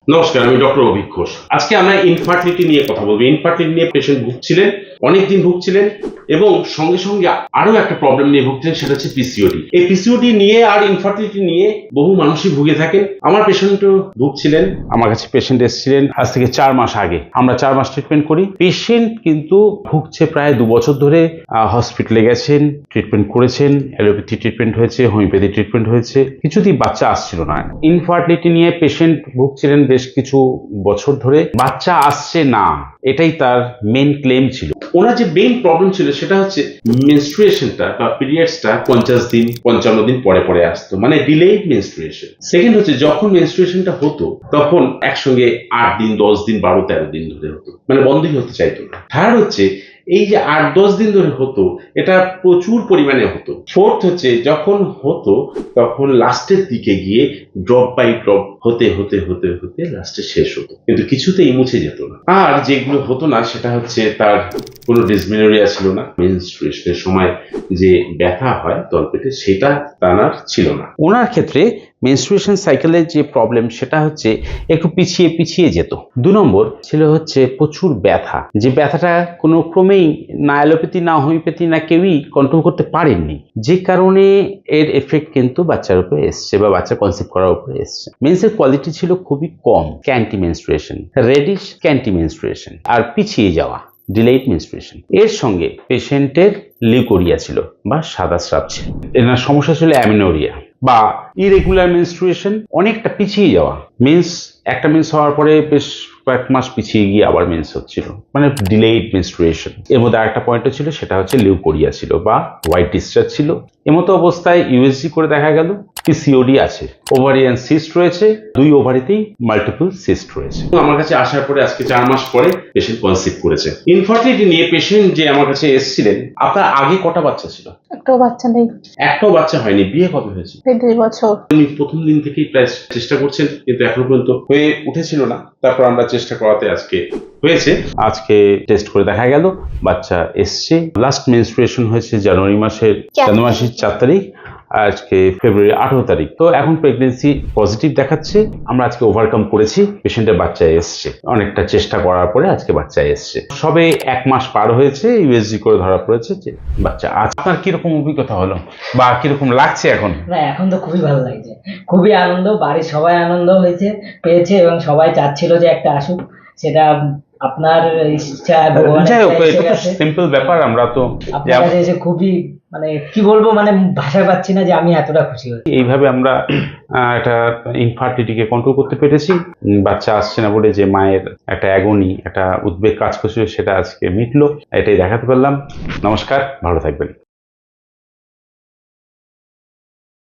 নমস্কার, আমি ডক্টর অভিক ঘোষ। আজকে আমরা ইনফার্টিলিটি নিয়ে কথা বলবো। ইনফার্টিলিটি নিয়ে পেশেন্ট ভুগছিলেন, অনেকদিন ভুগছিলেন এবং সঙ্গে সঙ্গে আরো একটা প্রবলেম নিয়ে ভুগছিলেন, সেটা হচ্ছে পিসিওডি। এই পিসিওডি নিয়ে আর ইনফার্টিলিটি নিয়ে বহু মানুষই ভুগে থাকেন। আমার পেশেন্টও ভুগছিলেন, আমার কাছে পেশেন্ট এসেছিলেন আজ থেকে 4 মাস আগে। আমরা 4 মাস ট্রিটমেন্ট করি। পেশেন্ট কিন্তু ভুগছে প্রায় 2 বছর ধরে। হসপিটালে গেছেন, ট্রিটমেন্ট করেছেন, অ্যালোপ্যাথি ট্রিটমেন্ট হয়েছে, হোমিওপ্যাথি ট্রিটমেন্ট হয়েছে, কিছুতেই বাচ্চা আসছিল না। ইনফার্টিলিটি নিয়ে পেশেন্ট ভুগছিলেন বেশ কিছু বছর ধরে, বাচ্চা আসছে না, এটাই তার মেন ক্লেম ছিল। ওনার যে মেইন প্রবলেম ছিল সেটা হচ্ছে মেনস্ট্রুয়েশনটা বা পিরিয়ডসটা 50 দিন 55 দিন পরে পরে আসতো, মানে ডিলেড মেনস্ট্রুয়েশন। সেকেন্ড হচ্ছে যখন মেনস্ট্রুয়েশনটা হতো তখন একসঙ্গে 8 দিন 10 দিন 12-13 দিন ধরে হতো, মানে বন্ধই হতে চাইতো না। থার্ড হচ্ছে এই যে 8-10 দিন ধরে হতো, এটা প্রচুর পরিমাণে হতো। ফোর্থ হচ্ছে যখন হতো তখন লাস্টের দিকে গিয়ে ড্রপ বাই ড্রপ হতে হতে হতে হতে লাস্টে শেষ হতো, কিন্তু কিছুতেই মুছে যেত না। আর যেগুলো হতো না সেটা হচ্ছে তার কোনো ডিসমেনোরিয়া ছিল না, মেনস্ট্রুয়েশনের সময় যে ব্যথা হয় তলপেটে সেটা তার ছিল না। ওনার ক্ষেত্রে মেনস্ট্রুয়েশন সাইকেলের যে প্রবলেম সেটা হচ্ছে একটু পিছিয়ে পিছিয়ে যেত। 2 নম্বর ছিল হচ্ছে প্রচুর ব্যথা, যে ব্যথাটা কোনো ক্রমেই না অ্যালোপ্যাথি না হোমিওপ্যাথি না কেউই কন্ট্রোল করতে পারেননি, যে কারণে এর এফেক্ট কিন্তু বাচ্চার উপরে এসছে বা বাচ্চা কনসেপ্ট করার উপরে এসছে। মেন্সের কোয়ালিটি ছিল খুবই কম, scanty menstruation, reddish scanty menstruation আর পিছিয়ে যাওয়া ডিলেড মেনস্ট্রুয়েশন। এর সঙ্গে পেশেন্টের লিউকোরিয়া ছিল বা সাদা স্রাব ছিল। এনার সমস্যা ছিল অ্যামিনোরিয়া বা ইরেগুলার মেনস্ট্রুয়েশন, অনেকটা পিছিয়ে যাওয়া। মেন্স একটা মেন্স হওয়ার পরে বেশ কয়েক মাস পিছিয়ে গিয়ে আবার মেন্স হচ্ছিল, মানে ডিলেড মেনস্ট্রুয়েশন। এর মধ্যে আরেকটা পয়েন্ট ছিল, সেটা হচ্ছে লিউকোরিয়া ছিল বা হোয়াইট ডিসচার্জ ছিল। এমতো অবস্থায় ইউএসজি করে দেখা গেল পিসিওডি আছে, ওভারিয়ান সিস্ট রয়েছে, 2 ওভারিতেই মাল্টিপল সিস্ট রয়েছে। আমার কাছে আসার পরে আজকে 4 মাস পরে পেশেন্ট কনসিভ করেছে। ইনফার্টিলিটি নিয়ে পেশেন্ট যে আমার কাছে এসেছিলেন, আপনার আগে কটা বাচ্চা ছিল? একটাও বাচ্চা নেই। একটাও বাচ্চা হয়নি। বিয়ে কবে হয়েছে? 2 বছর। উনি প্রথম দিন থেকেই প্রায় চেষ্টা করছেন, কিন্তু এখনো পর্যন্ত হয়ে উঠেছিল না। তারপর আমরা চেষ্টা করাতে আজকে হয়েছে। আজকে টেস্ট করে দেখা গেল বাচ্চা এসছে। লাস্ট মেনস্ট্রুয়েশন হয়েছে জানুয়ারি মাসের 4 তারিখ, আজকে ফেব্রুয়ারি 18 তারিখ। তো এখন প্রেগনেন্সি পজিটিভ দেখাচ্ছে। আমরা আজকে ওভারকাম করেছি, পেশেন্টের বাচ্চা এসছে। অনেকটা চেষ্টা করার পরে আজকে বাচ্চা এসছে। সবে 1 মাস পার হয়েছে, ইউএসজি করে ধরা পড়েছে যে বাচ্চা আছে। আপনার কিরকম অভিজ্ঞতা হলো বা কিরকম লাগছে এখন? না, এখন তো খুবই ভালো লাগছে, খুবই আনন্দ। বাড়ির সবাই আনন্দ হয়েছে পেয়েছে এবং সবাই চাচ্ছিল যে একটা আসুক। সেটা আপনার ইচ্ছা, যাই হোক, এটা তো সিম্পল ব্যাপার। আমরা তো আপনার কাছে এসে খুবই, মানে কি বলবো, মানে ভাষায় পাচ্ছি না যে আমি এতটা খুশি হয়েছি। এইভাবে আমরা একটা ইনফার্টিলিটিকে কন্ট্রোল করতে পেরেছি। বাচ্চা আসছে না বলে যে মায়ের একটা অ্যাগনি, একটা উদ্বেগ কাজ করছিল, সেটা আজকে মিটলো। এটাই দেখাতে পারলাম। নমস্কার, ভালো থাকবেন।